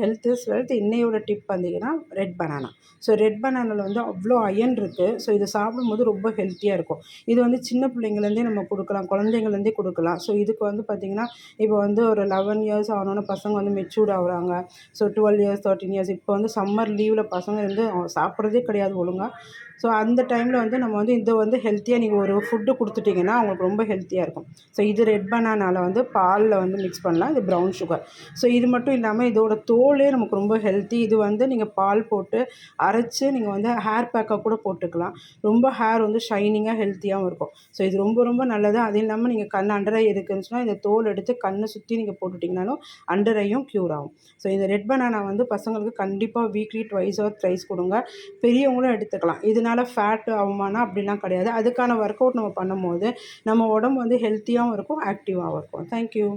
Health is wealth. இன்னையோட tip பார்த்தீங்கன்னா red banana. So red பனானாவில் வந்து அவ்வளோ அயன் இருக்குது. ஸோ இதை சாப்பிடும்போது ரொம்ப ஹெல்த்தியாக இருக்கும். இது வந்து சின்ன பிள்ளைங்கள்லேருந்தே நம்ம கொடுக்கலாம், குழந்தைங்கள்லேருந்தே கொடுக்கலாம். ஸோ இதுக்கு வந்து பார்த்திங்கன்னா இப்போ வந்து ஒரு 11 இயர்ஸ் ஆனோன்னே பசங்க வந்து மெச்சூர்ட் ஆகுறாங்க. ஸோ 12 இயர்ஸ் 13 இயர்ஸ் இப்போ வந்து சம்மர் லீவில் பசங்க வந்து சாப்பிட்றதே கிடையாது ஒழுங்காக. ஸோ அந்த டைமில் வந்து நம்ம வந்து இதை வந்து ஹெல்த்தியாக நீங்கள் ஒரு ஃபுட்டு கொடுத்துட்டிங்கன்னா அவங்களுக்கு ரொம்ப ஹெல்த்தியாக இருக்கும். ஸோ இது ரெட் பனானாவில் வந்து பாலில் வந்து மிக்ஸ் பண்ணலாம். இது ப்ரௌன் சுகர். ஸோ இது மட்டும் இல்லாமல் இதோட தோலே நமக்கு ரொம்ப ஹெல்த்தி. இது வந்து நீங்கள் பால் போட்டு அரைச்சி நீங்கள் வந்து ஹேர் பேக்காக கூட போட்டுக்கலாம். ரொம்ப ஹேர் வந்து ஷைனிங்காக ஹெல்த்தியாகவும் இருக்கும். ஸோ இது ரொம்ப ரொம்ப நல்லது. அது இல்லாமல் நீங்கள் கண் அண்டர் ஐ இருக்குதுன்னு இந்த தோல் எடுத்து கண்ணை சுற்றி நீங்கள் போட்டுட்டிங்கனாலும் அண்டர் ஐயும் க்யூர் ஆகும். ஸோ இந்த ரெட் பனானா வந்து பசங்களுக்கு கண்டிப்பாக வீக்லி ட்வைஸ் ஆர் த்ரைஸ் கொடுங்க. பெரியவங்களும் எடுத்துக்கலாம். இதனால ஃபேட் ஆகுமானா அப்படிலாம் கிடையாது. அதுக்கான ஒர்க் அவுட் நம்ம பண்ணும்போது நம்ம உடம்பு வந்து ஹெல்த்தியாகவும் இருக்கும், ஆக்டிவாகவும் இருக்கும். தேங்க்யூ.